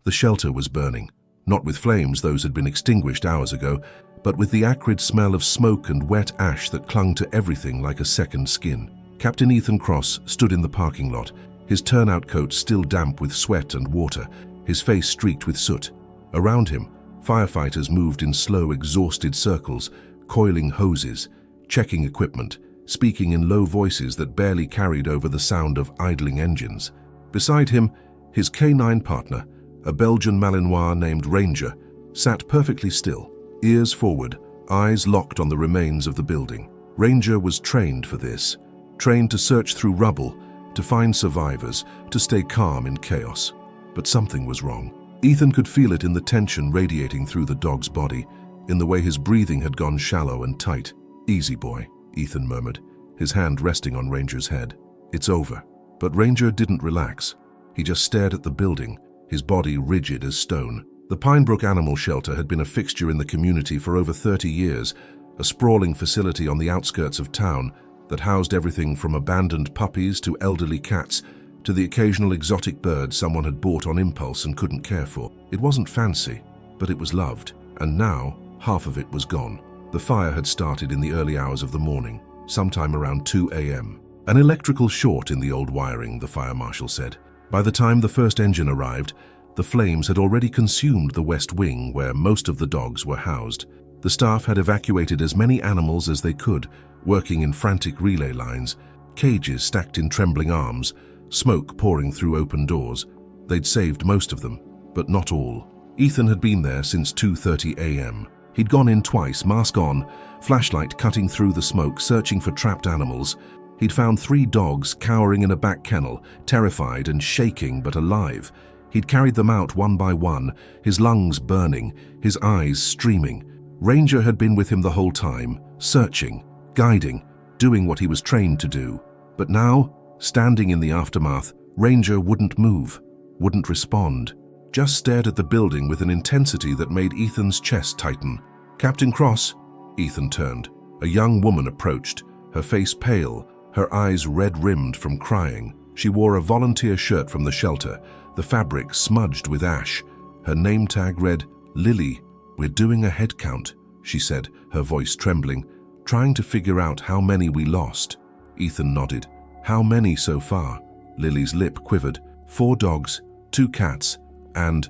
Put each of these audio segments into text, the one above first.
The shelter was burning, not with flames, those had been extinguished hours ago, but with the acrid smell of smoke and wet ash that clung to everything like a second skin. Captain Ethan Cross stood in the parking lot, his turnout coat still damp with sweat and water, his face streaked with soot. Around him, firefighters moved in slow, exhausted circles, coiling hoses, checking equipment, speaking in low voices that barely carried over the sound of idling engines. Beside him, his canine partner, a Belgian Malinois named Ranger, sat perfectly still, ears forward, eyes locked on the remains of the building. Ranger was trained for this, trained to search through rubble, to find survivors, to stay calm in chaos. But something was wrong. Ethan could feel it in the tension radiating through the dog's body, in the way his breathing had gone shallow and tight. "Easy, boy," Ethan murmured, his hand resting on Ranger's head. "It's over." But Ranger didn't relax. He just stared at the building, his body rigid as stone. The Pinebrook Animal Shelter had been a fixture in the community for over 30 years, a sprawling facility on the outskirts of town that housed everything from abandoned puppies to elderly cats, to the occasional exotic bird someone had bought on impulse and couldn't care for. It wasn't fancy, but it was loved, and now half of it was gone. The fire had started in the early hours of the morning, sometime around 2 a.m. An electrical short in the old wiring, the fire marshal said. By the time the first engine arrived, the flames had already consumed the west wing where most of the dogs were housed. The staff had evacuated as many animals as they could, working in frantic relay lines, cages stacked in trembling arms, smoke pouring through open doors. They'd saved most of them, but not all. Ethan had been there since 2:30 a.m. He'd gone in twice, mask on, flashlight cutting through the smoke, searching for trapped animals. He'd found 3 dogs cowering in a back kennel, terrified and shaking but alive. He'd carried them out one by one, his lungs burning, his eyes streaming. Ranger had been with him the whole time, searching, guiding, doing what he was trained to do. But now, standing in the aftermath, Ranger wouldn't move, wouldn't respond, just stared at the building with an intensity that made Ethan's chest tighten. "Captain Cross?" Ethan turned. A young woman approached, her face pale, her eyes red-rimmed from crying. She wore a volunteer shirt from the shelter, the fabric smudged with ash. Her name tag read, "Lily. We're doing a head count," she said, her voice trembling, "trying to figure out how many we lost." Ethan nodded. "How many so far?" Lily's lip quivered. 4 dogs, 2 cats, and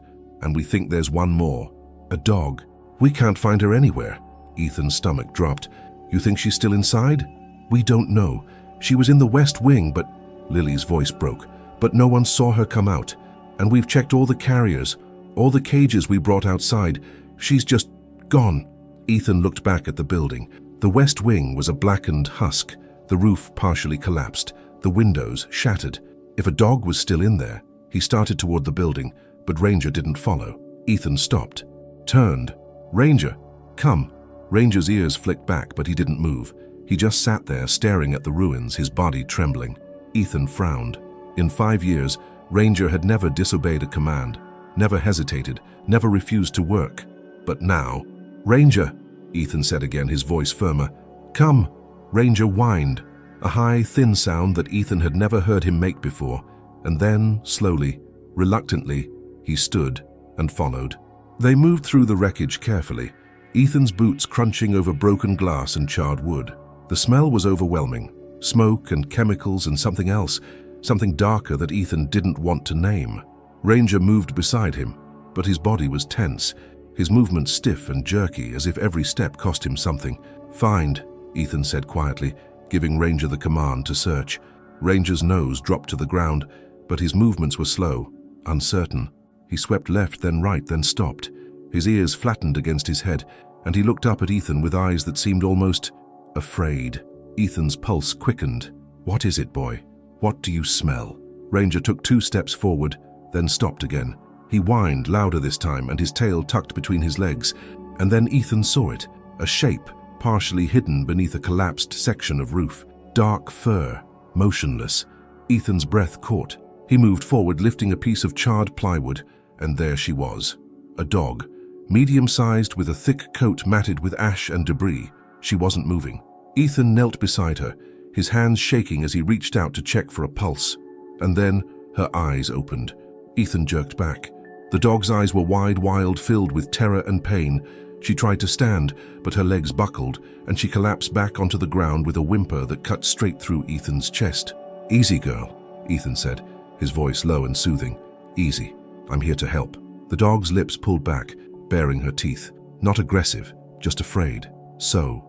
we think there's one more. A dog. We can't find her anywhere." Ethan's stomach dropped. "You think she's still inside?" "We don't know. She was in the west wing, but..." Lily's voice broke. "But no one saw her come out. And we've checked all the carriers, all the cages we brought outside. She's just gone." Ethan looked back at the building. The west wing was a blackened husk, the roof partially collapsed, the windows shattered. If a dog was still in there, he started toward the building, but Ranger didn't follow. Ethan stopped, turned. "Ranger, come." Ranger's ears flicked back, but he didn't move. He just sat there staring at the ruins, his body trembling. Ethan frowned. In 5 years, Ranger had never disobeyed a command, never hesitated, never refused to work. But now, "Ranger," Ethan said again, his voice firmer. "Come." Ranger whined, a high, thin sound that Ethan had never heard him make before. And then, slowly, reluctantly, he stood and followed. They moved through the wreckage carefully, Ethan's boots crunching over broken glass and charred wood. The smell was overwhelming, smoke and chemicals and something else, something darker that Ethan didn't want to name. Ranger moved beside him, but his body was tense, his movements stiff and jerky, as if every step cost him something. "Find," Ethan said quietly, giving Ranger the command to search. Ranger's nose dropped to the ground, but his movements were slow, uncertain. He swept left, then right, then stopped. His ears flattened against his head, and he looked up at Ethan with eyes that seemed almost afraid. Ethan's pulse quickened. "What is it, boy? What do you smell?" Ranger took 2 steps forward, then stopped again. He whined louder this time, and his tail tucked between his legs. And then Ethan saw it, a shape partially hidden beneath a collapsed section of roof. Dark fur, motionless. Ethan's breath caught. He moved forward, lifting a piece of charred plywood, and there she was. A dog, medium-sized with a thick coat matted with ash and debris. She wasn't moving. Ethan knelt beside her, his hands shaking as he reached out to check for a pulse. And then her eyes opened. Ethan jerked back. The dog's eyes were wide, wild, filled with terror and pain. She tried to stand, but her legs buckled, and she collapsed back onto the ground with a whimper that cut straight through Ethan's chest. "Easy, girl," Ethan said, his voice low and soothing. "Easy. I'm here to help." The dog's lips pulled back, baring her teeth. Not aggressive, just afraid. So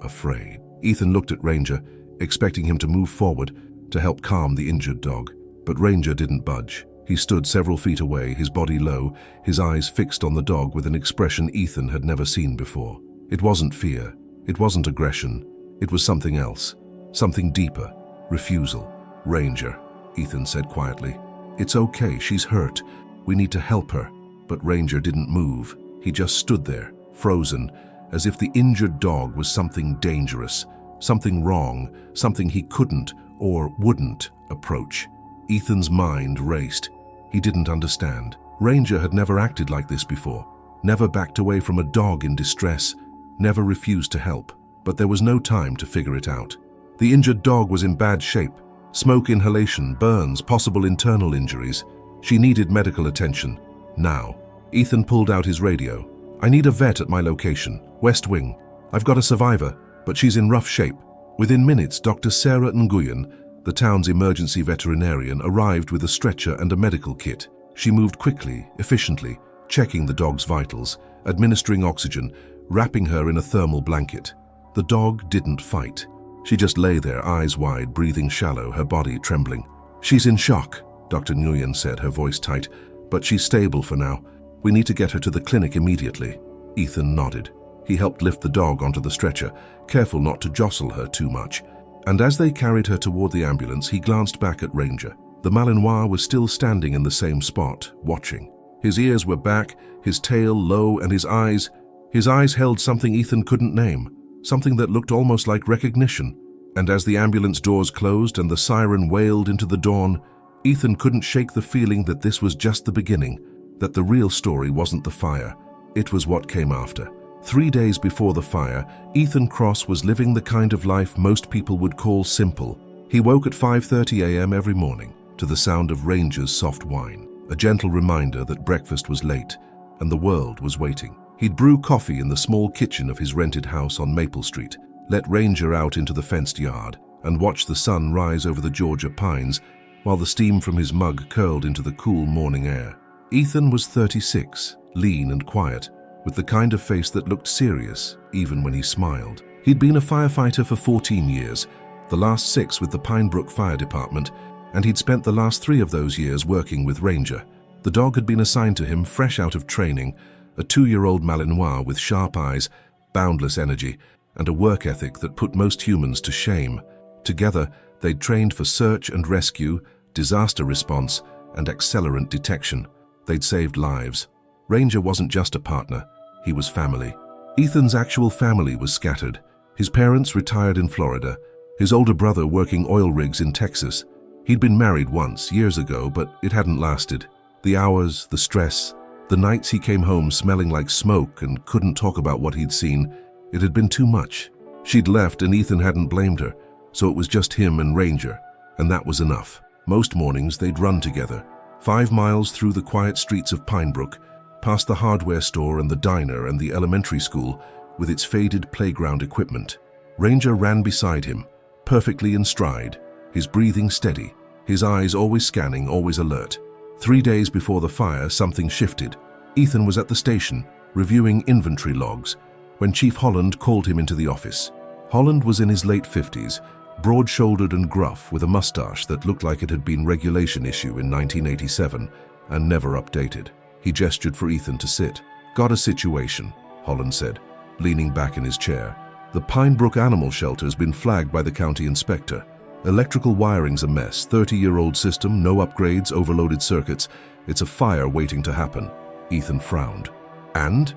afraid. Ethan looked at Ranger, expecting him to move forward to help calm the injured dog. But Ranger didn't budge. He stood several feet away, his body low, his eyes fixed on the dog with an expression Ethan had never seen before. It wasn't fear. It wasn't aggression. It was something else. Something deeper. Refusal. "Ranger," Ethan said quietly. "It's okay, she's hurt. We need to help her." But Ranger didn't move. He just stood there, frozen, as if the injured dog was something dangerous, something wrong, something he couldn't or wouldn't approach. Ethan's mind raced. He didn't understand. Ranger had never acted like this before, never backed away from a dog in distress, never refused to help. But there was no time to figure it out. The injured dog was in bad shape. Smoke inhalation, burns, possible internal injuries. She needed medical attention. Now. Ethan pulled out his radio. "I need a vet at my location, West Wing. I've got a survivor, but she's in rough shape." Within minutes, Dr. Sarah Nguyen, the town's emergency veterinarian, arrived with a stretcher and a medical kit. She moved quickly, efficiently, checking the dog's vitals, administering oxygen, wrapping her in a thermal blanket. The dog didn't fight. She just lay there, eyes wide, breathing shallow, her body trembling. "She's in shock," Dr. Nguyen said, her voice tight, "but she's stable for now. We need to get her to the clinic immediately." Ethan nodded. He helped lift the dog onto the stretcher, careful not to jostle her too much. And as they carried her toward the ambulance, he glanced back at Ranger. The Malinois was still standing in the same spot, watching. His ears were back, his tail low, and his eyes held something Ethan couldn't name, something that looked almost like recognition. And as the ambulance doors closed and the siren wailed into the dawn, Ethan couldn't shake the feeling that this was just the beginning, that the real story wasn't the fire. It was what came after. 3 days before the fire, Ethan Cross was living the kind of life most people would call simple. He woke at 5:30 a.m. every morning to the sound of Ranger's soft whine, a gentle reminder that breakfast was late and the world was waiting. He'd brew coffee in the small kitchen of his rented house on Maple Street, let Ranger out into the fenced yard, and watch the sun rise over the Georgia pines while the steam from his mug curled into the cool morning air. Ethan was 36, lean and quiet, with the kind of face that looked serious even when he smiled. He'd been a firefighter for 14 years, the last 6 with the Pinebrook Fire Department, and he'd spent the last 3 of those years working with Ranger. The dog had been assigned to him fresh out of training, a 2-year-old Malinois with sharp eyes, boundless energy, and a work ethic that put most humans to shame. Together, they'd trained for search and rescue, disaster response, and accelerant detection. They'd saved lives. Ranger wasn't just a partner, he was family. Ethan's actual family was scattered. His parents retired in Florida, his older brother working oil rigs in Texas. He'd been married once, years ago, but it hadn't lasted. The hours, the stress, the nights he came home smelling like smoke and couldn't talk about what he'd seen, it had been too much. She'd left and Ethan hadn't blamed her, so it was just him and Ranger, and that was enough. Most mornings they'd run together, 5 miles through the quiet streets of Pinebrook, past the hardware store and the diner and the elementary school with its faded playground equipment. Ranger ran beside him, perfectly in stride, his breathing steady, his eyes always scanning, always alert. 3 days before the fire, something shifted. Ethan was at the station, reviewing inventory logs, when Chief Holland called him into the office. Holland was in his late 50s, broad-shouldered and gruff, with a mustache that looked like it had been regulation issue in 1987 and never updated. He gestured for Ethan to sit. "Got a situation," Holland said, leaning back in his chair. "The Pinebrook Animal Shelter's been flagged by the county inspector. Electrical wiring's a mess, 30-year-old system, no upgrades, overloaded circuits. It's a fire waiting to happen." Ethan frowned. And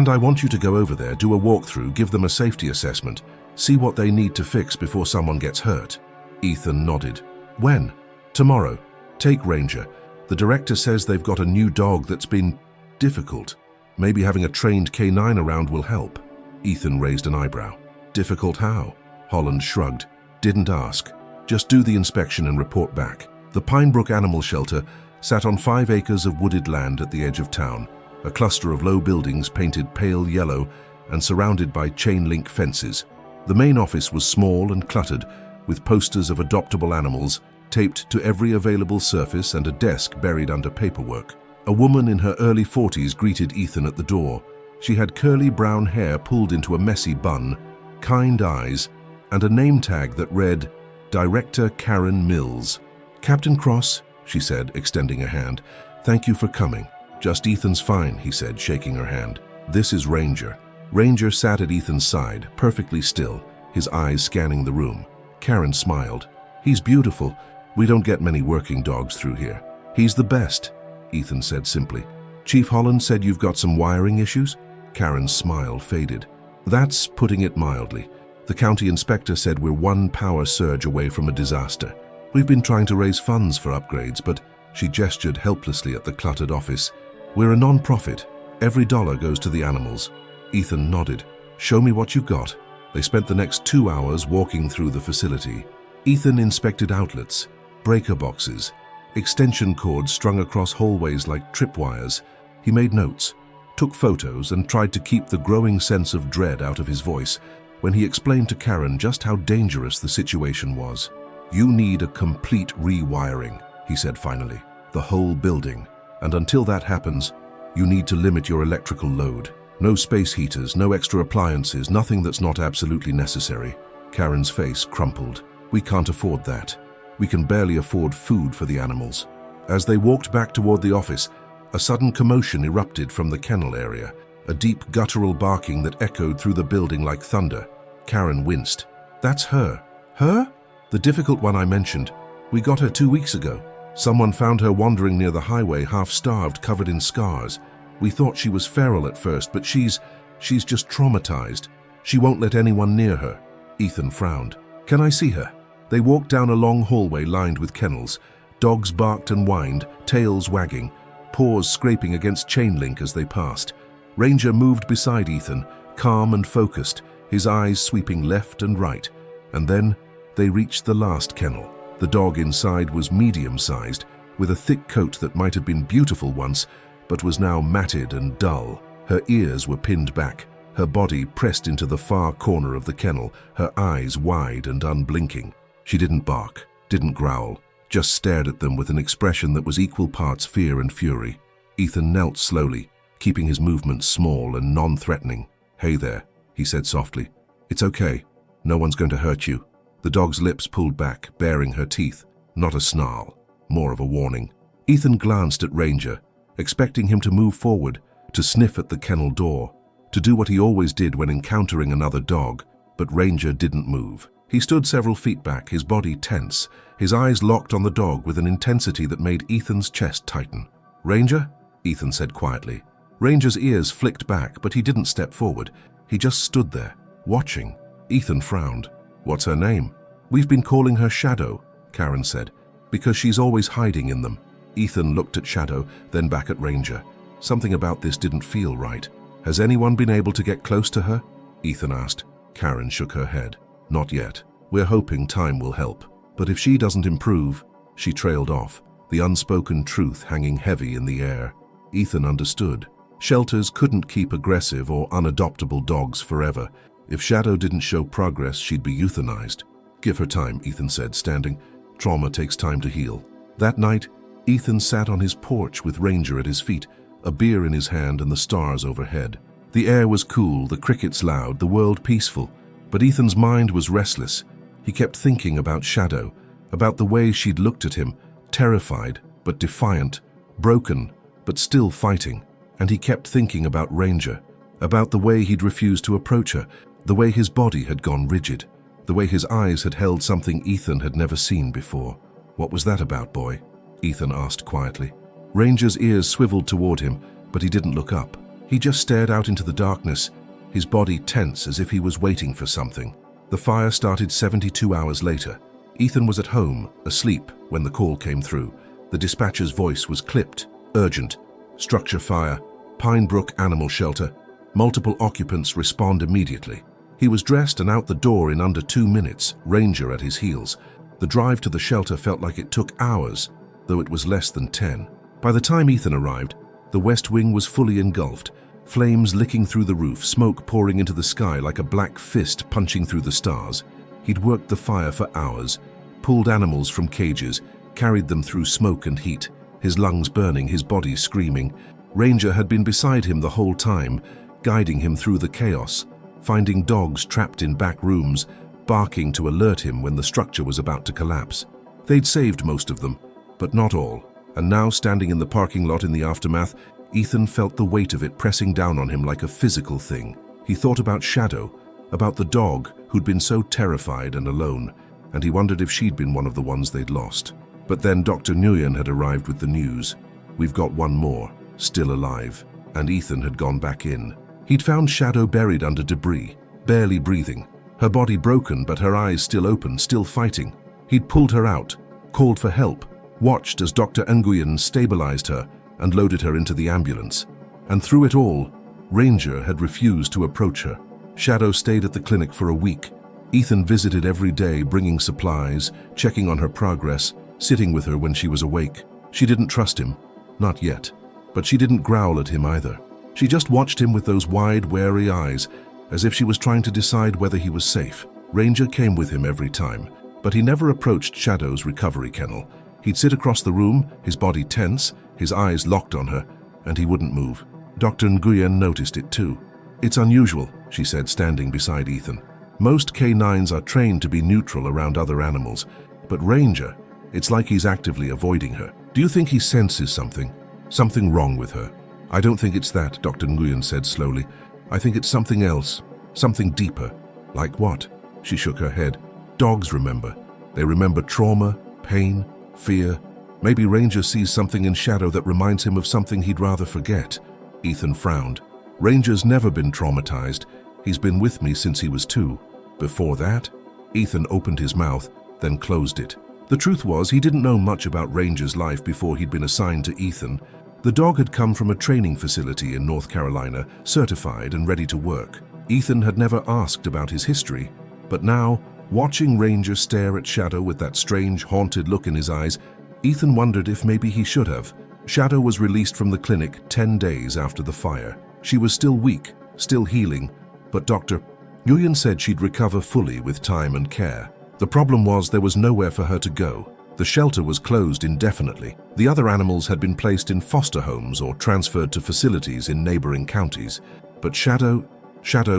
I want you to go over there, do a walkthrough, give them a safety assessment, see what they need to fix before someone gets hurt." Ethan nodded. "When?" "Tomorrow. Take Ranger. The director says they've got a new dog that's been difficult. Maybe having a trained canine around will help." Ethan raised an eyebrow. "Difficult how?" Holland shrugged. "Didn't ask. Just do the inspection and report back. The Pinebrook Animal Shelter sat on 5 acres of wooded land at the edge of town, a cluster of low buildings painted pale yellow and surrounded by chain-link fences. The main office was small and cluttered, with posters of adoptable animals taped to every available surface and a desk buried under paperwork. A woman in her early 40s greeted Ethan at the door. She had curly brown hair pulled into a messy bun, kind eyes, and a name tag that read, Director Karen Mills. "Captain Cross," she said, extending a hand. "Thank you for coming." "Just Ethan's fine," he said, shaking her hand. "This is Ranger." Ranger sat at Ethan's side, perfectly still, his eyes scanning the room. Karen smiled. "He's beautiful. We don't get many working dogs through here." "He's the best," Ethan said simply. "Chief Holland said you've got some wiring issues?" Karen's smile faded. "That's putting it mildly. The county inspector said we're one power surge away from a disaster. We've been trying to raise funds for upgrades, but..." She gestured helplessly at the cluttered office. "We're a non-profit. Every dollar goes to the animals." Ethan nodded. "Show me what you've got." They spent the next 2 hours walking through the facility. Ethan inspected outlets, breaker boxes, extension cords strung across hallways like tripwires. He made notes, took photos, and tried to keep the growing sense of dread out of his voice when he explained to Karen just how dangerous the situation was. "You need a complete rewiring," he said finally. "The whole building. And until that happens, you need to limit your electrical load. No space heaters, no extra appliances, nothing that's not absolutely necessary." Karen's face crumpled. "We can't afford that. We can barely afford food for the animals." As they walked back toward the office, a sudden commotion erupted from the kennel area, a deep guttural barking that echoed through the building like thunder. Karen winced. "That's her." "Her?" "The difficult one I mentioned. We got her 2 weeks ago. Someone found her wandering near the highway, half-starved, covered in scars. We thought she was feral at first, but she's just traumatized. She won't let anyone near her." Ethan frowned. "Can I see her?" They walked down a long hallway lined with kennels. Dogs barked and whined, tails wagging, paws scraping against chain link as they passed. Ranger moved beside Ethan, calm and focused, his eyes sweeping left and right. And then they reached the last kennel. The dog inside was medium-sized, with a thick coat that might have been beautiful once, but was now matted and dull. Her ears were pinned back, her body pressed into the far corner of the kennel, her eyes wide and unblinking. She didn't bark, didn't growl, just stared at them with an expression that was equal parts fear and fury. Ethan knelt slowly, keeping his movements small and non-threatening. "Hey there," he said softly. "It's okay. No one's going to hurt you." The dog's lips pulled back, baring her teeth. Not a snarl, more of a warning. Ethan glanced at Ranger, expecting him to move forward, to sniff at the kennel door, to do what he always did when encountering another dog, but Ranger didn't move. He stood several feet back, his body tense, his eyes locked on the dog with an intensity that made Ethan's chest tighten. "Ranger?" Ethan said quietly. Ranger's ears flicked back, but he didn't step forward. He just stood there, watching. Ethan frowned. "What's her name?" "We've been calling her Shadow," Karen said, "because she's always hiding in them." Ethan looked at Shadow, then back at Ranger. Something about this didn't feel right. "Has anyone been able to get close to her?" Ethan asked. Karen shook her head. "Not yet. We're hoping time will help. But if she doesn't improve..." She trailed off, the unspoken truth hanging heavy in the air. Ethan understood. Shelters couldn't keep aggressive or unadoptable dogs forever. If Shadow didn't show progress, she'd be euthanized. "Give her time," Ethan said, standing. "Trauma takes time to heal." That night, Ethan sat on his porch with Ranger at his feet, a beer in his hand and the stars overhead. The air was cool, the crickets loud, the world peaceful. But Ethan's mind was restless. He kept thinking about Shadow, about the way she'd looked at him, terrified but defiant, broken but still fighting. And he kept thinking about Ranger, about the way he'd refused to approach her, the way his body had gone rigid, the way his eyes had held something Ethan had never seen before. "What was that about, boy?" Ethan asked quietly. Ranger's ears swiveled toward him, but he didn't look up. He just stared out into the darkness, his body tense as if he was waiting for something. The fire started 72 hours later. Ethan was at home, asleep, when the call came through. The dispatcher's voice was clipped, urgent. "Structure fire. Pinebrook Animal Shelter. Multiple occupants respond immediately." He was dressed and out the door in under 2 minutes, Ranger at his heels. The drive to the shelter felt like it took hours. though it was less than 10. By the time Ethan arrived, the West Wing was fully engulfed, flames licking through the roof, smoke pouring into the sky like a black fist punching through the stars. He'd worked the fire for hours, pulled animals from cages, carried them through smoke and heat, his lungs burning, his body screaming. Ranger had been beside him the whole time, guiding him through the chaos, finding dogs trapped in back rooms, barking to alert him when the structure was about to collapse. They'd saved most of them, but not all. And now, standing in the parking lot in the aftermath, Ethan felt the weight of it pressing down on him like a physical thing. He thought about Shadow, about the dog who'd been so terrified and alone, and he wondered if she'd been one of the ones they'd lost. But then Dr. Nguyen had arrived with the news. We've got one more, still alive, and Ethan had gone back in. He'd found Shadow buried under debris, barely breathing, her body broken but her eyes still open, still fighting. He'd pulled her out, called for help, watched as Dr. Nguyen stabilized her and loaded her into the ambulance. And through it all, Ranger had refused to approach her. Shadow stayed at the clinic for a week. Ethan visited every day, bringing supplies, checking on her progress, sitting with her when she was awake. She didn't trust him, not yet, but she didn't growl at him either. She just watched him with those wide, wary eyes, as if she was trying to decide whether he was safe. Ranger came with him every time, but he never approached Shadow's recovery kennel. He'd sit across the room, his body tense, his eyes locked on her, and he wouldn't move. Dr. Nguyen noticed it too. It's unusual, she said, standing beside Ethan. Most canines are trained to be neutral around other animals, but Ranger, it's like he's actively avoiding her. Do you think he senses something? Something wrong with her? I don't think it's that, Dr. Nguyen said slowly. I think it's something else, something deeper. Like what? She shook her head. Dogs remember. They remember trauma, pain, fear. Maybe Ranger sees something in Shadow that reminds him of something he'd rather forget. Ethan frowned. Ranger's never been traumatized. He's been with me since he was 2. Before that? Ethan opened his mouth, then closed it. The truth was, he didn't know much about Ranger's life before he'd been assigned to Ethan. The dog had come from a training facility in North Carolina, certified and ready to work. Ethan had never asked about his history, but now, watching Ranger stare at Shadow with that strange, haunted look in his eyes, Ethan wondered if maybe he should have. Shadow was released from the clinic 10 days after the fire. She was still weak, still healing, but Dr. Nguyen said she'd recover fully with time and care. The problem was there was nowhere for her to go. The shelter was closed indefinitely. The other animals had been placed in foster homes or transferred to facilities in neighboring counties. But Shadow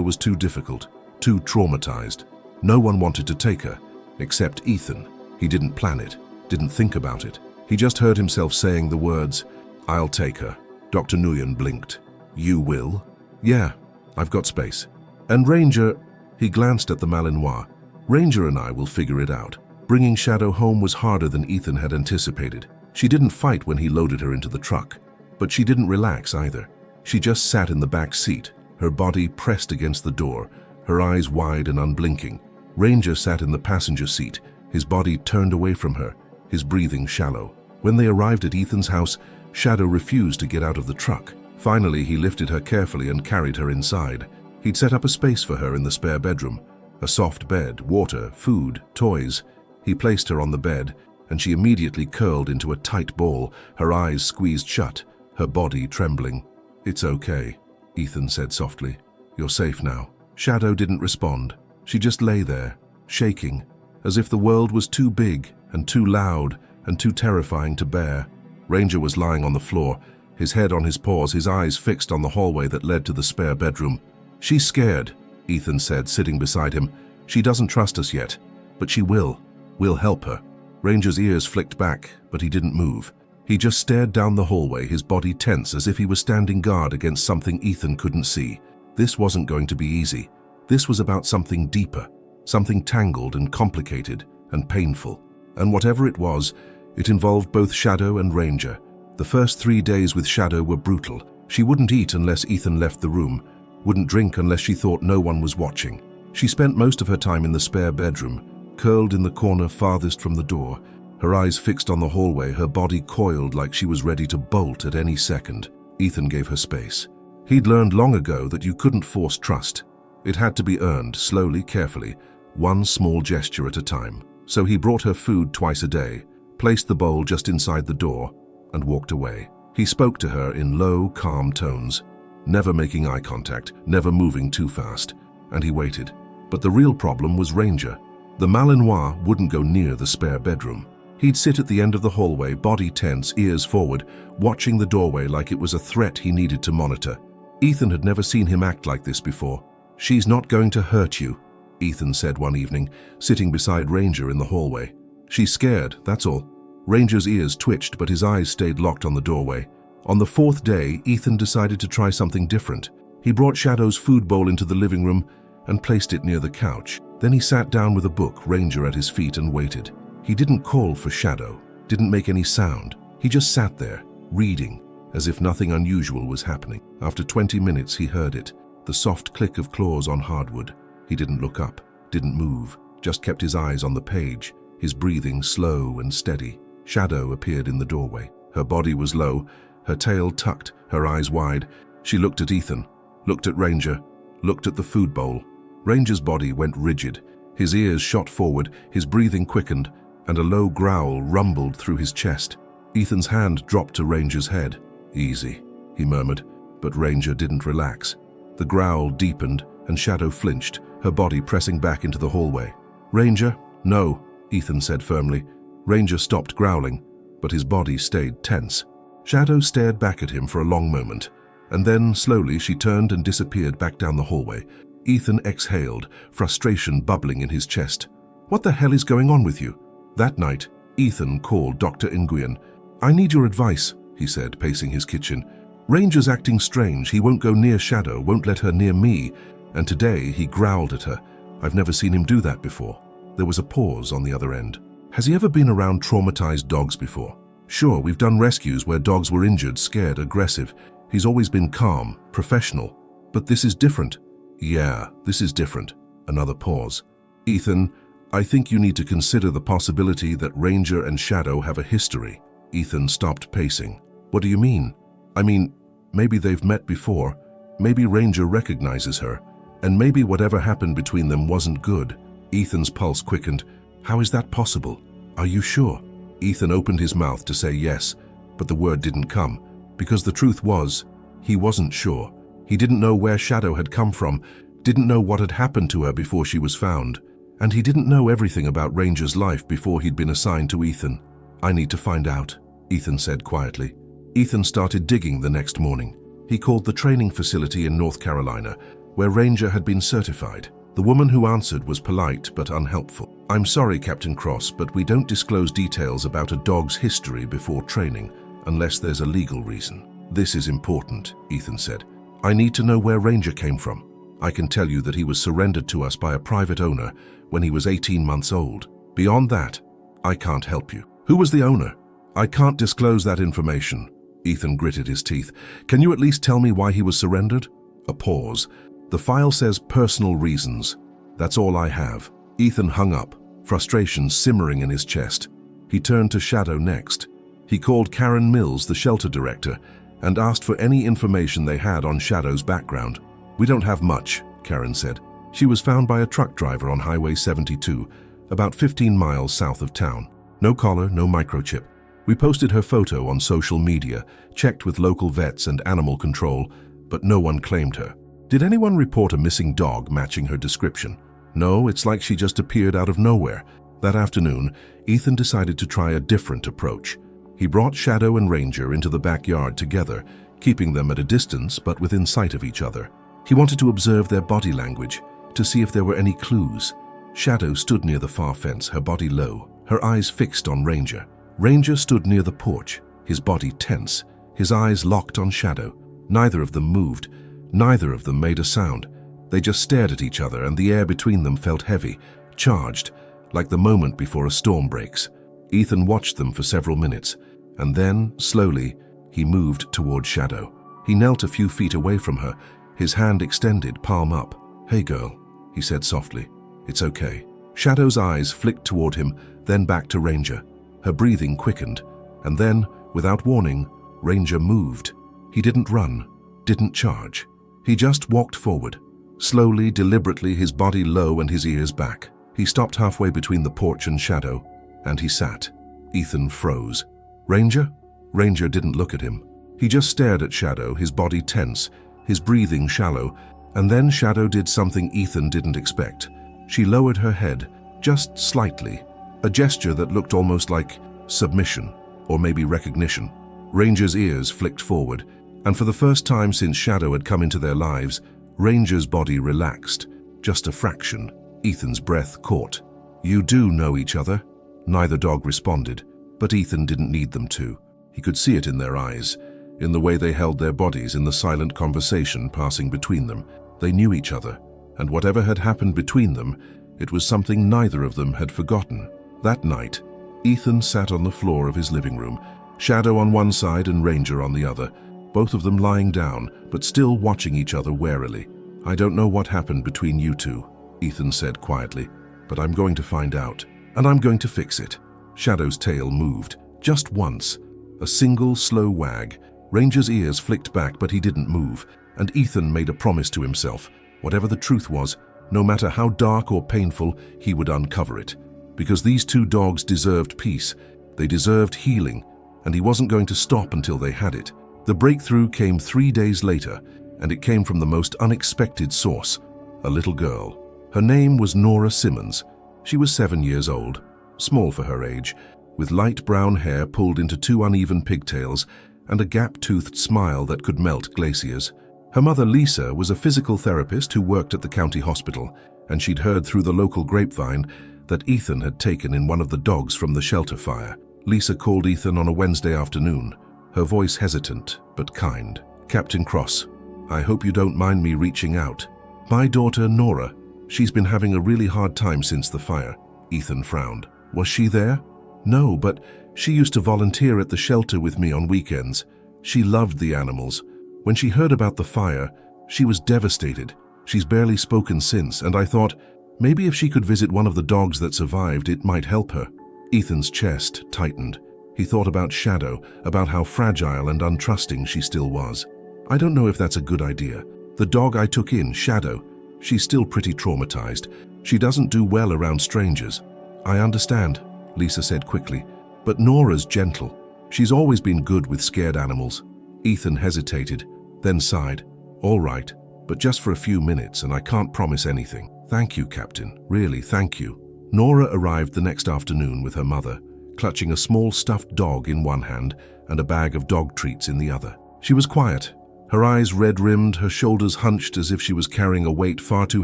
was too difficult, too traumatized. No one wanted to take her, except Ethan. He didn't plan it, didn't think about it. He just heard himself saying the words, "I'll take her." Dr. Nguyen blinked. "You will?" "Yeah, I've got space." "And Ranger," he glanced at the Malinois. "Ranger and I will figure it out." Bringing Shadow home was harder than Ethan had anticipated. She didn't fight when he loaded her into the truck, but she didn't relax either. She just sat in the back seat, her body pressed against the door, her eyes wide and unblinking. Ranger sat in the passenger seat, his body turned away from her, his breathing shallow. When they arrived at Ethan's house, Shadow refused to get out of the truck. Finally, he lifted her carefully and carried her inside. He'd set up a space for her in the spare bedroom. A soft bed, water, food, toys. He placed her on the bed, and she immediately curled into a tight ball, her eyes squeezed shut, her body trembling. "It's okay," Ethan said softly. "You're safe now." Shadow didn't respond. She just lay there, shaking, as if the world was too big and too loud and too terrifying to bear. Ranger was lying on the floor, his head on his paws, his eyes fixed on the hallway that led to the spare bedroom. "She's scared," Ethan said, sitting beside him. "She doesn't trust us yet, but she will. We'll help her." Ranger's ears flicked back, but he didn't move. He just stared down the hallway, his body tense as if he was standing guard against something Ethan couldn't see. This wasn't going to be easy. This was about something deeper, something tangled and complicated and painful. And whatever it was, it involved both Shadow and Ranger. The first 3 days with Shadow were brutal. She wouldn't eat unless Ethan left the room, wouldn't drink unless she thought no one was watching. She spent most of her time in the spare bedroom, curled in the corner farthest from the door, her eyes fixed on the hallway, her body coiled like she was ready to bolt at any second. Ethan gave her space. He'd learned long ago that you couldn't force trust. It had to be earned, slowly, carefully, one small gesture at a time. So he brought her food twice a day, placed the bowl just inside the door, and walked away. He spoke to her in low, calm tones, never making eye contact, never moving too fast, and he waited. But the real problem was Ranger. The Malinois wouldn't go near the spare bedroom. He'd sit at the end of the hallway, body tense, ears forward, watching the doorway like it was a threat he needed to monitor. Ethan had never seen him act like this before. "She's not going to hurt you," Ethan said one evening, sitting beside Ranger in the hallway. "She's scared, that's all." Ranger's ears twitched, but his eyes stayed locked on the doorway. On the fourth day, Ethan decided to try something different. He brought Shadow's food bowl into the living room and placed it near the couch. Then he sat down with a book, Ranger at his feet, and waited. He didn't call for Shadow, didn't make any sound. He just sat there, reading, as if nothing unusual was happening. After 20 minutes, he heard it, the soft click of claws on hardwood. He didn't look up, didn't move, just kept his eyes on the page, his breathing slow and steady. Shadow appeared in the doorway. Her body was low, her tail tucked, her eyes wide. She looked at Ethan, looked at Ranger, looked at the food bowl. Ranger's body went rigid. His ears shot forward, his breathing quickened, and a low growl rumbled through his chest. Ethan's hand dropped to Ranger's head. "Easy," he murmured, but Ranger didn't relax. The growl deepened, and Shadow flinched, her body pressing back into the hallway. "Ranger?" "No," Ethan said firmly. Ranger stopped growling, but his body stayed tense. Shadow stared back at him for a long moment, and then slowly she turned and disappeared back down the hallway. Ethan exhaled, frustration bubbling in his chest. "What the hell is going on with you?" That night, Ethan called Dr. Nguyen. "I need your advice," he said, pacing his kitchen. "Ranger's acting strange. He won't go near Shadow, won't let her near me, and today he growled at her. I've never seen him do that before." There was a pause on the other end. "Has he ever been around traumatized dogs before?" "Sure, we've done rescues where dogs were injured, scared, aggressive. He's always been calm, professional. But this is different." "Yeah, this is different." Another pause. "Ethan, I think you need to consider the possibility that Ranger and Shadow have a history." Ethan stopped pacing. "What do you mean?" "I mean, maybe they've met before. Maybe Ranger recognizes her. And maybe whatever happened between them wasn't good." Ethan's pulse quickened. "How is that possible? Are you sure?" Ethan opened his mouth to say yes, but the word didn't come, because the truth was, he wasn't sure. He didn't know where Shadow had come from, didn't know what had happened to her before she was found, and he didn't know everything about Ranger's life before he'd been assigned to Ethan. "I need to find out," Ethan said quietly. Ethan started digging the next morning. He called the training facility in North Carolina, where Ranger had been certified. The woman who answered was polite but unhelpful. "I'm sorry, Captain Cross, but we don't disclose details about a dog's history before training, unless there's a legal reason." "This is important," Ethan said. "I need to know where Ranger came from. I can tell you that he was surrendered to us by a private owner when he was 18 months old. Beyond that, I can't help you." "Who was the owner?" "I can't disclose that information." Ethan gritted his teeth. "Can you at least tell me why he was surrendered?" A pause. "The file says personal reasons. That's all I have." Ethan hung up, frustration simmering in his chest. He turned to Shadow next. He called Karen Mills, the shelter director, and asked for any information they had on Shadow's background. "We don't have much," Karen said. "She was found by a truck driver on Highway 72, about 15 miles south of town. No collar, no microchip. We posted her photo on social media, checked with local vets and animal control, but no one claimed her." "Did anyone report a missing dog matching her description?" "No, it's like she just appeared out of nowhere." That afternoon, Ethan decided to try a different approach. He brought Shadow and Ranger into the backyard together, keeping them at a distance but within sight of each other. He wanted to observe their body language, to see if there were any clues. Shadow stood near the far fence, her body low, her eyes fixed on Ranger. Ranger stood near the porch, his body tense, his eyes locked on Shadow. Neither of them moved. Neither of them made a sound. They just stared at each other, and the air between them felt heavy, charged, like the moment before a storm breaks. Ethan watched them for several minutes, and then, slowly, he moved toward Shadow. He knelt a few feet away from her, his hand extended, palm up. "Hey, girl," he said softly. "It's okay." Shadow's eyes flicked toward him, then back to Ranger. Her breathing quickened, and then, without warning, Ranger moved. He didn't run, didn't charge. He just walked forward, slowly, deliberately, his body low and his ears back. He stopped halfway between the porch and Shadow, and he sat. Ethan froze. Ranger? Ranger didn't look at him. He just stared at Shadow, his body tense, his breathing shallow, and then Shadow did something Ethan didn't expect. She lowered her head, just slightly, a gesture that looked almost like submission, or maybe recognition. Ranger's ears flicked forward, and for the first time since Shadow had come into their lives, Ranger's body relaxed, just a fraction. Ethan's breath caught. "You do know each other?" Neither dog responded, but Ethan didn't need them to. He could see it in their eyes, in the way they held their bodies, in the silent conversation passing between them. They knew each other, and whatever had happened between them, it was something neither of them had forgotten. That night, Ethan sat on the floor of his living room, Shadow on one side and Ranger on the other, both of them lying down, but still watching each other warily. "I don't know what happened between you two," Ethan said quietly, "but I'm going to find out, and I'm going to fix it." Shadow's tail moved, just once. A single slow wag. Ranger's ears flicked back, but he didn't move, and Ethan made a promise to himself. Whatever the truth was, no matter how dark or painful, he would uncover it. Because these two dogs deserved peace, they deserved healing, and he wasn't going to stop until they had it. The breakthrough came 3 days later, and it came from the most unexpected source, a little girl. Her name was Nora Simmons. She was 7 years old, small for her age, with light brown hair pulled into 2 uneven pigtails and a gap-toothed smile that could melt glaciers. Her mother, Lisa, was a physical therapist who worked at the county hospital, and she'd heard through the local grapevine that Ethan had taken in one of the dogs from the shelter fire. Lisa called Ethan on a Wednesday afternoon, her voice hesitant but kind. "Captain Cross, I hope you don't mind me reaching out. My daughter, Nora, she's been having a really hard time since the fire." Ethan frowned. "Was she there?" "No, but she used to volunteer at the shelter with me on weekends. She loved the animals. When she heard about the fire, she was devastated. She's barely spoken since, and I thought, maybe if she could visit one of the dogs that survived, it might help her." Ethan's chest tightened. He thought about Shadow, about how fragile and untrusting she still was. "I don't know if that's a good idea. The dog I took in, Shadow, she's still pretty traumatized. She doesn't do well around strangers." "I understand," Lisa said quickly, "but Nora's gentle. She's always been good with scared animals." Ethan hesitated, then sighed. "All right, but just for a few minutes, and I can't promise anything." "Thank you, Captain. Really, thank you." Nora arrived the next afternoon with her mother, clutching a small stuffed dog in one hand and a bag of dog treats in the other. She was quiet, her eyes red-rimmed, her shoulders hunched as if she was carrying a weight far too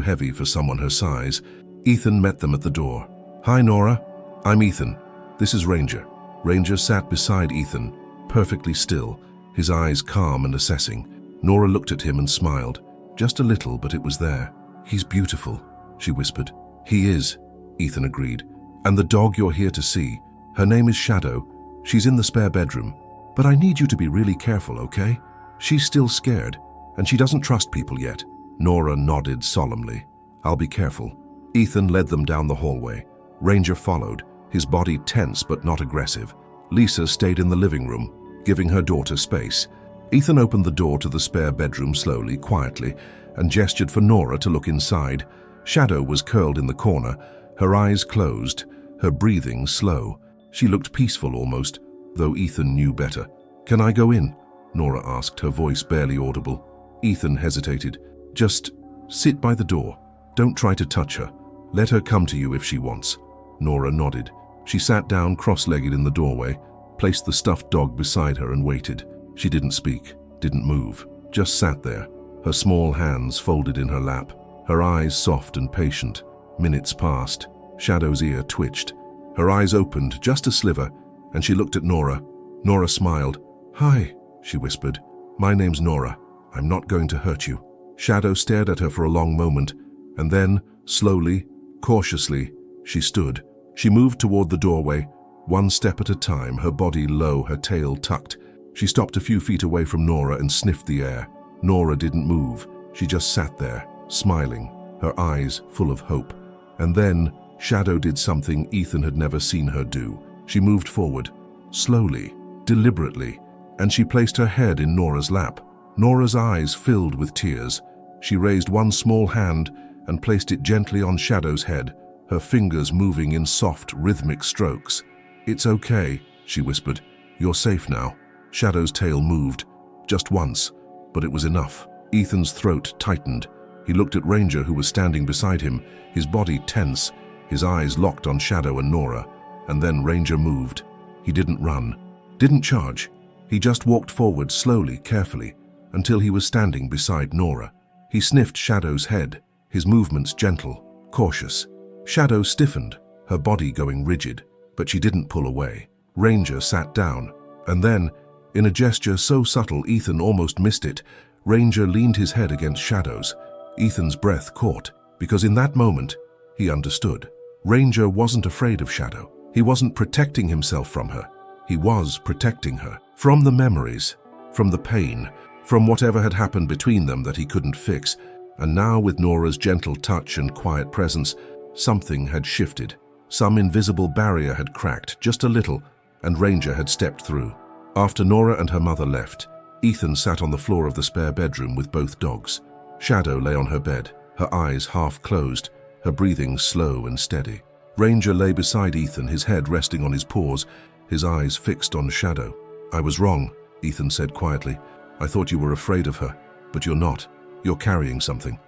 heavy for someone her size. Ethan met them at the door. "Hi, Nora. I'm Ethan. This is Ranger." Ranger sat beside Ethan, perfectly still, his eyes calm and assessing. Nora looked at him and smiled. Just a little, but it was there. "He's beautiful," she whispered. "He is," Ethan agreed. "And the dog you're here to see, her name is Shadow. She's in the spare bedroom. But I need you to be really careful, okay? She's still scared, and she doesn't trust people yet." Nora nodded solemnly. "I'll be careful." Ethan led them down the hallway. Ranger followed, his body tense but not aggressive. Lisa stayed in the living room, giving her daughter space. Ethan opened the door to the spare bedroom slowly, quietly, and gestured for Nora to look inside. Shadow was curled in the corner, her eyes closed, her breathing slow. She looked peaceful almost, though Ethan knew better. "Can I go in?" Nora asked, her voice barely audible. Ethan hesitated. "Just sit by the door. Don't try to touch her. Let her come to you if she wants." Nora nodded. She sat down cross-legged in the doorway, placed the stuffed dog beside her and waited. She didn't speak, didn't move, just sat there, her small hands folded in her lap, her eyes soft and patient. Minutes passed. Shadow's ear twitched. Her eyes opened just a sliver, and she looked at Nora. Nora smiled. "Hi," she whispered. "My name's Nora. I'm not going to hurt you." Shadow stared at her for a long moment, and then, slowly, cautiously, she stood. She moved toward the doorway, one step at a time, her body low, her tail tucked. She stopped a few feet away from Nora and sniffed the air. Nora didn't move. She just sat there, smiling, her eyes full of hope. And then, Shadow did something Ethan had never seen her do. She moved forward, slowly, deliberately, and she placed her head in Nora's lap. Nora's eyes filled with tears. She raised one small hand and placed it gently on Shadow's head, her fingers moving in soft, rhythmic strokes. "It's okay," she whispered. "You're safe now." Shadow's tail moved, just once, but it was enough. Ethan's throat tightened. He looked at Ranger, who was standing beside him, his body tense, his eyes locked on Shadow and Nora. And then Ranger moved. He didn't run, didn't charge. He just walked forward slowly, carefully, until he was standing beside Nora. He sniffed Shadow's head, his movements gentle, cautious. Shadow stiffened, her body going rigid, but she didn't pull away. Ranger sat down, and then, in a gesture so subtle Ethan almost missed it, Ranger leaned his head against Shadow's. Ethan's breath caught, because in that moment, he understood. Ranger wasn't afraid of Shadow. He wasn't protecting himself from her. He was protecting her. From the memories, from the pain, from whatever had happened between them that he couldn't fix. And now, with Nora's gentle touch and quiet presence, something had shifted. Some invisible barrier had cracked, just a little, and Ranger had stepped through. After Nora and her mother left, Ethan sat on the floor of the spare bedroom with both dogs. Shadow lay on her bed, her eyes half closed, her breathing slow and steady. Ranger lay beside Ethan, his head resting on his paws, his eyes fixed on Shadow. "I was wrong," Ethan said quietly. "I thought you were afraid of her, but you're not. You're carrying something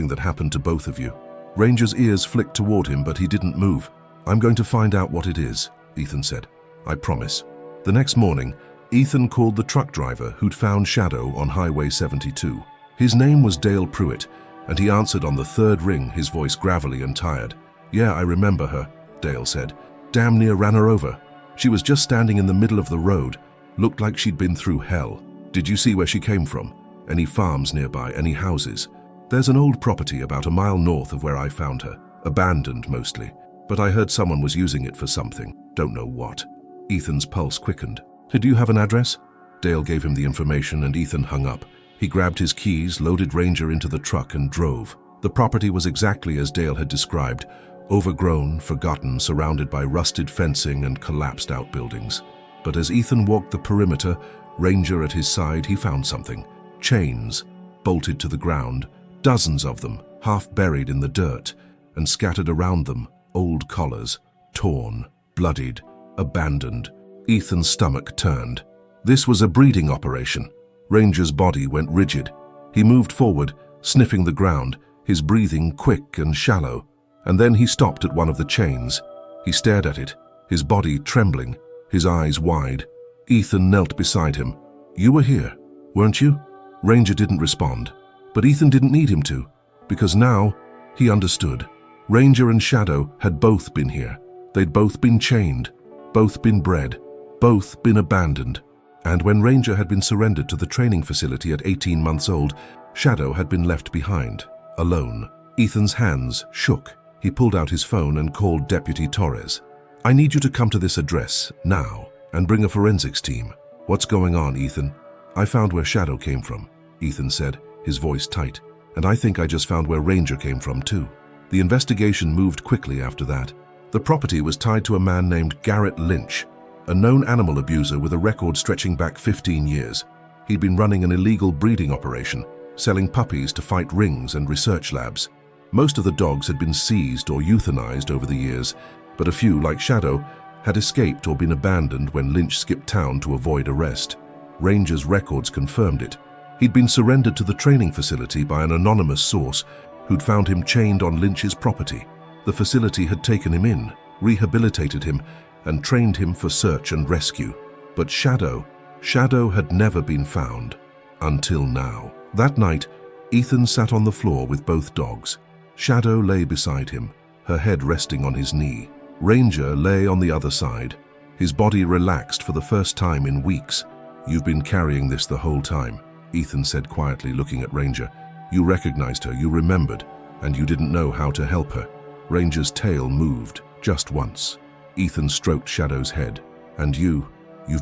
that happened to both of you." Ranger's ears flicked toward him, but he didn't move. "I'm going to find out what it is," Ethan said. "I promise." The next morning, Ethan called the truck driver who'd found Shadow on Highway 72. His name was Dale Pruitt, and he answered on the third ring, his voice gravelly and tired. "Yeah, I remember her," Dale said. "Damn near ran her over. She was just standing in the middle of the road. Looked like she'd been through hell. Did you see where she came from? Any farms nearby, any houses?" "There's an old property about a mile north of where I found her. Abandoned mostly. But I heard someone was using it for something. Don't know what." Ethan's pulse quickened. "Do you have an address?" Dale gave him the information and Ethan hung up. He grabbed his keys, loaded Ranger into the truck and drove. The property was exactly as Dale had described. Overgrown, forgotten, surrounded by rusted fencing and collapsed outbuildings. But as Ethan walked the perimeter, Ranger at his side, he found something. Chains, bolted to the ground, dozens of them, half buried in the dirt, and scattered around them, old collars, torn, bloodied, abandoned. Ethan's stomach turned. This was a breeding operation. Ranger's body went rigid. He moved forward, sniffing the ground, his breathing quick and shallow. And then he stopped at one of the chains. He stared at it, his body trembling, his eyes wide. Ethan knelt beside him. "You were here, weren't you?" Ranger didn't respond, but Ethan didn't need him to, because now he understood. Ranger and Shadow had both been here. They'd both been chained, both been bred, both been abandoned. And when Ranger had been surrendered to the training facility at 18 months old, Shadow had been left behind, alone. Ethan's hands shook. He pulled out his phone and called Deputy Torres. "I need you to come to this address, now, and bring a forensics team." "What's going on, Ethan?" "I found where Shadow came from," Ethan said, his voice tight. "And I think I just found where Ranger came from, too." The investigation moved quickly after that. The property was tied to a man named Garrett Lynch, a known animal abuser with a record stretching back 15 years. He'd been running an illegal breeding operation, selling puppies to fight rings and research labs. Most of the dogs had been seized or euthanized over the years, but a few, like Shadow, had escaped or been abandoned when Lynch skipped town to avoid arrest. Ranger's records confirmed it. He'd been surrendered to the training facility by an anonymous source who'd found him chained on Lynch's property. The facility had taken him in, rehabilitated him, and trained him for search and rescue. But Shadow had never been found, until now. That night, Ethan sat on the floor with both dogs. Shadow lay beside him, her head resting on his knee. Ranger lay on the other side, his body relaxed for the first time in weeks. "You've been carrying this the whole time," Ethan said quietly, looking at Ranger. "You recognized her, you remembered, and you didn't know how to help her." Ranger's tail moved, just once. Ethan stroked Shadow's head. "And you've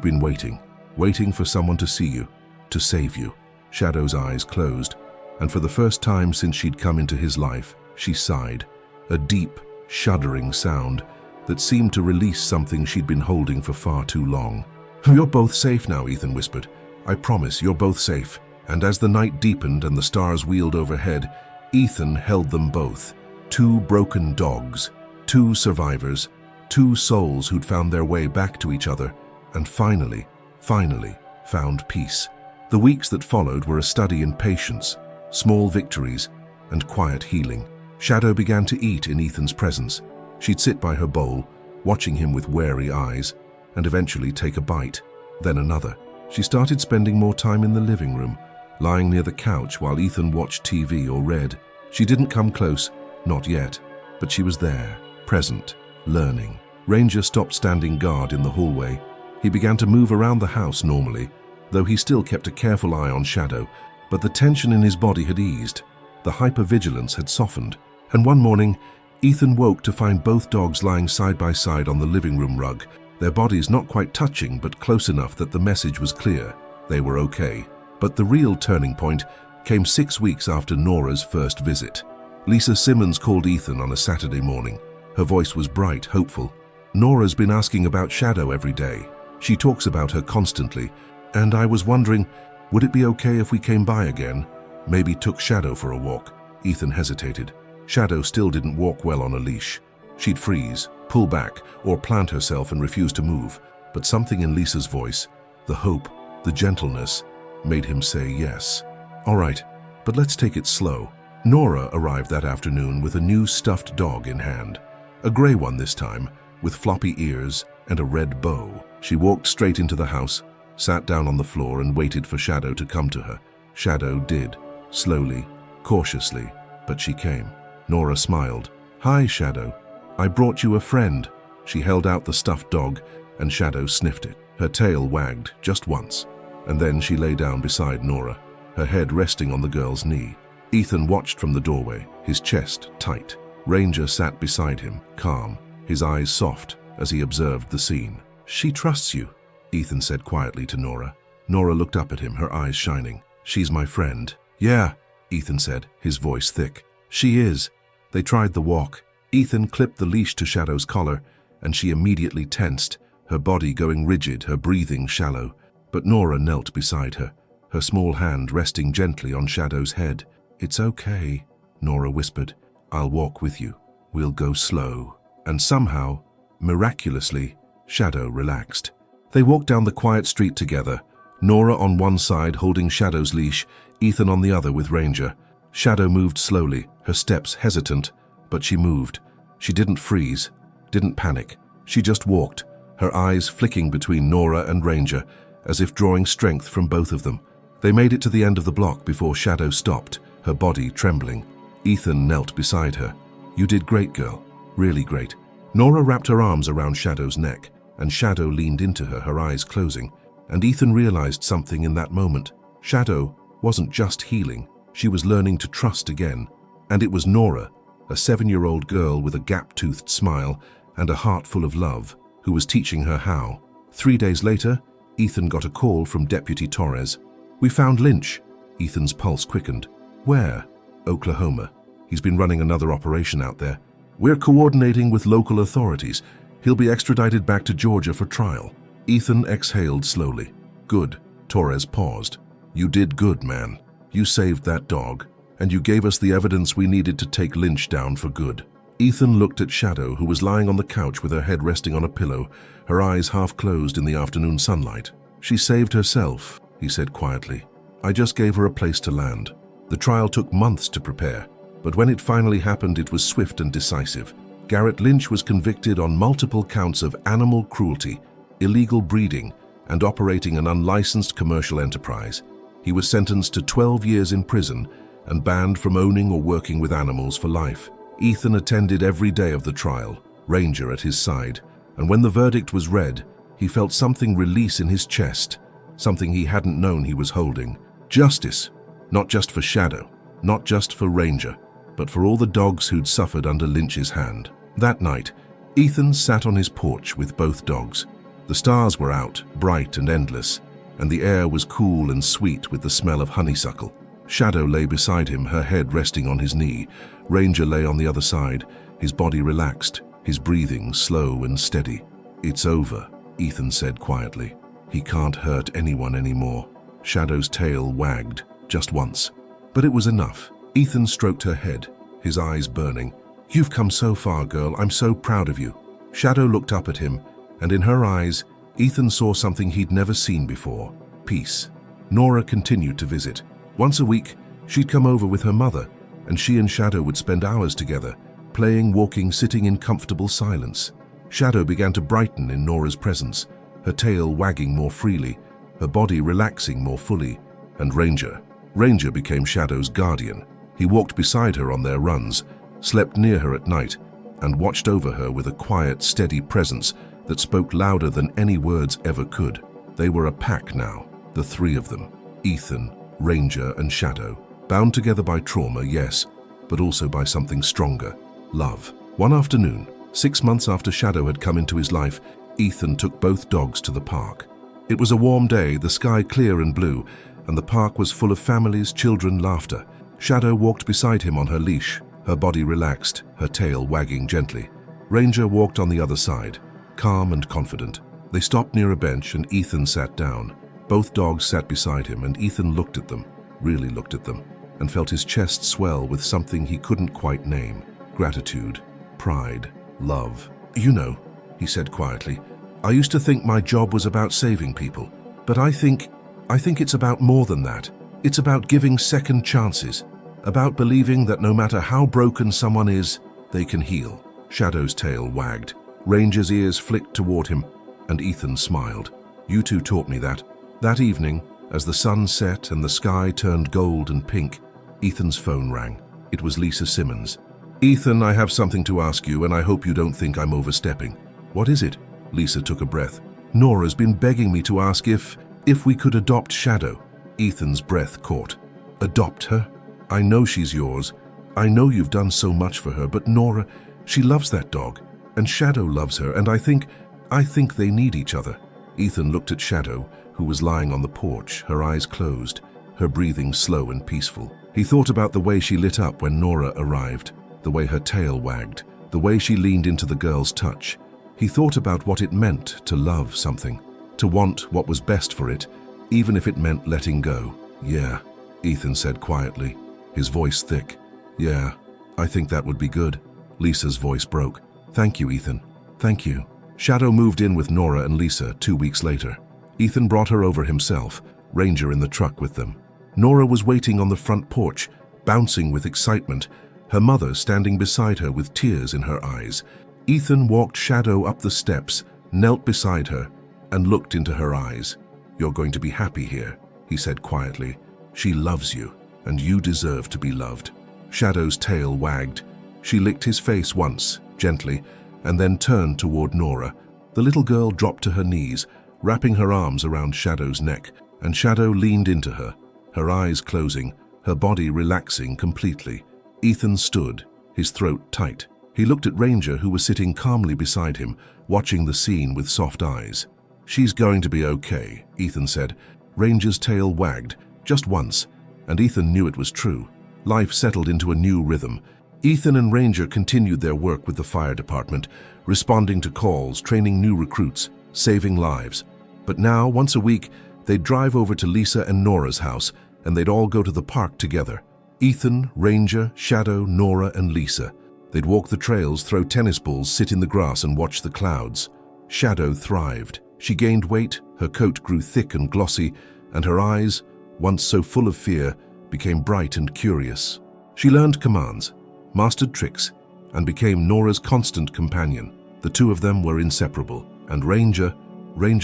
been waiting for someone to see you, to save you." Shadow's eyes closed, and for the first time since she'd come into his life, she sighed, a deep, shuddering sound that seemed to release something she'd been holding for far too long. "You're both safe now," Ethan whispered. "I promise you're both safe." And as the night deepened and the stars wheeled overhead, Ethan held them both. Two broken dogs, two survivors, Two souls who'd found their way back to each other and finally found peace. The weeks that followed were a study in patience, small victories, and quiet healing. Shadow began to eat in Ethan's presence. She'd sit by her bowl, watching him with wary eyes, and eventually take a bite, then another. She started spending more time in the living room, lying near the couch while Ethan watched TV or read. She didn't come close, not yet, but she was there, present, learning. Ranger stopped standing guard in the hallway. He began to move around the house normally, though he still kept a careful eye on Shadow, but the tension in his body had eased. The hypervigilance had softened, and one morning, Ethan woke to find both dogs lying side by side on the living room rug, their bodies not quite touching but close enough that the message was clear. They were okay. But the real turning point came 6 weeks after Nora's first visit. Lisa Simmons called Ethan on a Saturday morning. Her voice was bright, hopeful. "Nora's been asking about Shadow every day. She talks about her constantly, and I was wondering, would it be okay if we came by again? Maybe took Shadow for a walk?" Ethan hesitated. Shadow still didn't walk well on a leash. She'd freeze, pull back, or plant herself and refuse to move. But something in Lisa's voice, the hope, the gentleness, made him say yes. "All right, but let's take it slow." Nora arrived that afternoon with a new stuffed dog in hand. A gray one this time, with floppy ears and a red bow. She walked straight into the house, sat down on the floor and waited for Shadow to come to her. Shadow did, slowly, cautiously, but she came. Nora smiled. "Hi, Shadow. I brought you a friend." She held out the stuffed dog, and Shadow sniffed it. Her tail wagged just once, and then she lay down beside Nora, her head resting on the girl's knee. Ethan watched from the doorway, his chest tight. Ranger sat beside him, calm, his eyes soft as he observed the scene. "She trusts you," Ethan said quietly to Nora. Nora looked up at him, her eyes shining. "She's my friend." "Yeah," Ethan said, his voice thick. "She is." They tried the walk. Ethan clipped the leash to Shadow's collar, and she immediately tensed, her body going rigid, her breathing shallow. But Nora knelt beside her, her small hand resting gently on Shadow's head. "It's okay," Nora whispered. "I'll walk with you. We'll go slow." And somehow, miraculously, Shadow relaxed. They walked down the quiet street together, Nora on one side holding Shadow's leash, Ethan on the other with Ranger. Shadow moved slowly, her steps hesitant, but she moved. She didn't freeze, didn't panic. She just walked, her eyes flicking between Nora and Ranger, as if drawing strength from both of them. They made it to the end of the block before Shadow stopped, her body trembling. Ethan knelt beside her. "You did great, girl. Really great." Nora wrapped her arms around Shadow's neck, and Shadow leaned into her, her eyes closing. And Ethan realized something in that moment. Shadow wasn't just healing, she was learning to trust again. And it was Nora, a 7-year-old girl with a gap-toothed smile and a heart full of love, who was teaching her how. 3 days later, Ethan got a call from Deputy Torres. "We found Lynch." Ethan's pulse quickened. "Where?" "Oklahoma. He's been running another operation out there. We're coordinating with local authorities. He'll be extradited back to Georgia for trial." Ethan exhaled slowly. "Good." Torres paused. "You did good, man. You saved that dog, and you gave us the evidence we needed to take Lynch down for good." Ethan looked at Shadow, who was lying on the couch with her head resting on a pillow, her eyes half closed in the afternoon sunlight. "She saved herself," he said quietly. "I just gave her a place to land." The trial took months to prepare, but when it finally happened, it was swift and decisive. Garrett Lynch was convicted on multiple counts of animal cruelty, illegal breeding, and operating an unlicensed commercial enterprise. He was sentenced to 12 years in prison and banned from owning or working with animals for life. Ethan attended every day of the trial, Ranger at his side, and when the verdict was read, he felt something release in his chest, something he hadn't known he was holding. Justice, not just for Shadow, not just for Ranger, but for all the dogs who'd suffered under Lynch's hand. That night, Ethan sat on his porch with both dogs. The stars were out, bright and endless, and the air was cool and sweet with the smell of honeysuckle. Shadow lay beside him, her head resting on his knee. Ranger lay on the other side, his body relaxed, his breathing slow and steady. "It's over," Ethan said quietly. "He can't hurt anyone anymore." Shadow's tail wagged, just once. But it was enough. Ethan stroked her head, his eyes burning. "You've come so far, girl. I'm so proud of you." Shadow looked up at him, and in her eyes, Ethan saw something he'd never seen before: peace. Nora continued to visit. Once a week, she'd come over with her mother, and she and Shadow would spend hours together, playing, walking, sitting in comfortable silence. Shadow began to brighten in Nora's presence, her tail wagging more freely, her body relaxing more fully. And Ranger became Shadow's guardian. He walked beside her on their runs, slept near her at night, and watched over her with a quiet, steady presence that spoke louder than any words ever could. They were a pack now, the three of them: Ethan, Ranger, and Shadow, bound together by trauma, yes, but also by something stronger: love. One afternoon, 6 months after Shadow had come into his life, Ethan took both dogs to the park. It was a warm day, the sky clear and blue, and the park was full of families, children, laughter. Shadow walked beside him on her leash, her body relaxed, her tail wagging gently. Ranger walked on the other side, calm and confident. They stopped near a bench and Ethan sat down. Both dogs sat beside him, and Ethan looked at them, really looked at them, and felt his chest swell with something he couldn't quite name: gratitude, pride, love. "You know," he said quietly, "I used to think my job was about saving people, but I think it's about more than that. It's about giving second chances, about believing that no matter how broken someone is, they can heal." Shadow's tail wagged. Ranger's ears flicked toward him, and Ethan smiled. "You two taught me that." That evening, as the sun set and the sky turned gold and pink, Ethan's phone rang. It was Lisa Simmons. "Ethan, I have something to ask you, and I hope you don't think I'm overstepping." "What is it?" Lisa took a breath. "Nora's been begging me to ask if we could adopt Shadow." Ethan's breath caught. "Adopt her? I know she's yours. I know you've done so much for her, but Nora, she loves that dog, and Shadow loves her, and I think they need each other." Ethan looked at Shadow, who was lying on the porch, her eyes closed, her breathing slow and peaceful. He thought about the way she lit up when Nora arrived, the way her tail wagged, the way she leaned into the girl's touch. He thought about what it meant to love something, to want what was best for it, even if it meant letting go. "Yeah," Ethan said quietly, his voice thick. "Yeah, I think that would be good." Lisa's voice broke. "Thank you, Ethan. Thank you." Shadow moved in with Nora and Lisa 2 weeks later. Ethan brought her over himself, Ranger in the truck with them. Nora was waiting on the front porch, bouncing with excitement, her mother standing beside her with tears in her eyes. Ethan walked Shadow up the steps, knelt beside her, and looked into her eyes. "You're going to be happy here," he said quietly. "She loves you, and you deserve to be loved." Shadow's tail wagged. She licked his face once, gently, and then turned toward Nora. The little girl dropped to her knees, wrapping her arms around Shadow's neck, and Shadow leaned into her, her eyes closing, her body relaxing completely. Ethan stood, his throat tight. He looked at Ranger, who was sitting calmly beside him, watching the scene with soft eyes. "She's going to be okay," Ethan said. Ranger's tail wagged, just once, and Ethan knew it was true. Life settled into a new rhythm. Ethan and Ranger continued their work with the fire department, responding to calls, training new recruits, saving lives. But now, once a week, they'd drive over to Lisa and Nora's house, and they'd all go to the park together. Ethan, Ranger, Shadow, Nora, and Lisa. They'd walk the trails, throw tennis balls, sit in the grass, and watch the clouds. Shadow thrived. She gained weight, her coat grew thick and glossy, and her eyes, once so full of fear, became bright and curious. She learned commands, mastered tricks, and became Nora's constant companion. The two of them were inseparable, and Ranger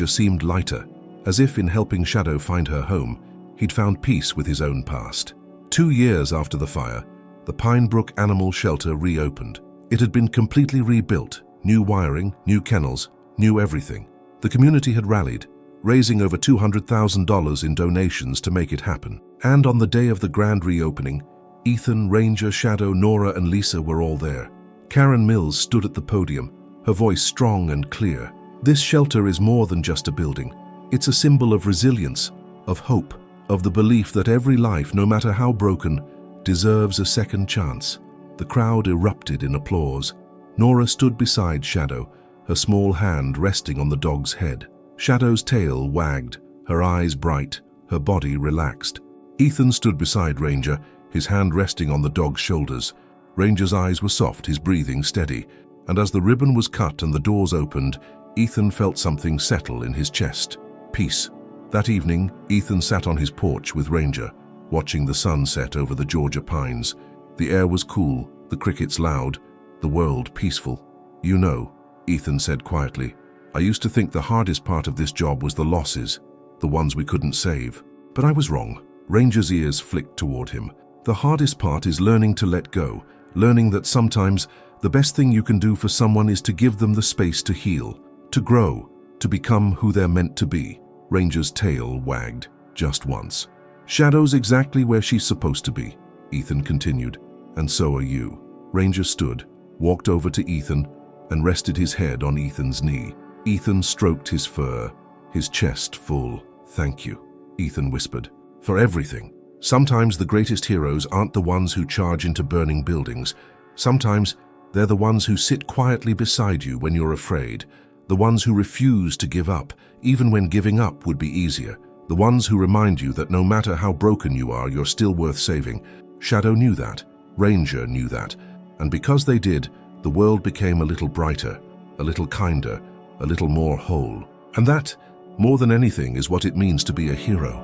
seemed lighter, as if in helping Shadow find her home, he'd found peace with his own past. 2 years after the fire, the Pinebrook Animal Shelter reopened. It had been completely rebuilt, new wiring, new kennels, new everything. The community had rallied, raising over $200,000 in donations to make it happen. And on the day of the grand reopening, Ethan, Ranger, Shadow, Nora, and Lisa were all there. Karen Mills stood at the podium, her voice strong and clear. "This shelter is more than just a building. It's a symbol of resilience, of hope, of the belief that every life, no matter how broken, deserves a second chance." The crowd erupted in applause. Nora stood beside Shadow, her small hand resting on the dog's head. Shadow's tail wagged, her eyes bright, her body relaxed. Ethan stood beside Ranger, his hand resting on the dog's shoulders. Ranger's eyes were soft, his breathing steady. And as the ribbon was cut and the doors opened, Ethan felt something settle in his chest. Peace. That evening, Ethan sat on his porch with Ranger, watching the sun set over the Georgia pines. The air was cool, the crickets loud, the world peaceful. "You know," Ethan said quietly, "I used to think the hardest part of this job was the losses, the ones we couldn't save. But I was wrong." Ranger's ears flicked toward him. "The hardest part is learning to let go, learning that sometimes the best thing you can do for someone is to give them the space to heal, to grow, to become who they're meant to be." Ranger's tail wagged, just once. "Shadow's exactly where she's supposed to be," Ethan continued, "and so are you." Ranger stood, walked over to Ethan, and rested his head on Ethan's knee. Ethan stroked his fur, his chest full. "Thank you," Ethan whispered, "for everything. Sometimes the greatest heroes aren't the ones who charge into burning buildings. Sometimes they're the ones who sit quietly beside you when you're afraid, the ones who refuse to give up, even when giving up would be easier, the ones who remind you that no matter how broken you are, you're still worth saving." Shadow knew that. Ranger knew that. And because they did, the world became a little brighter, a little kinder, a little more whole. And that, more than anything, is what it means to be a hero.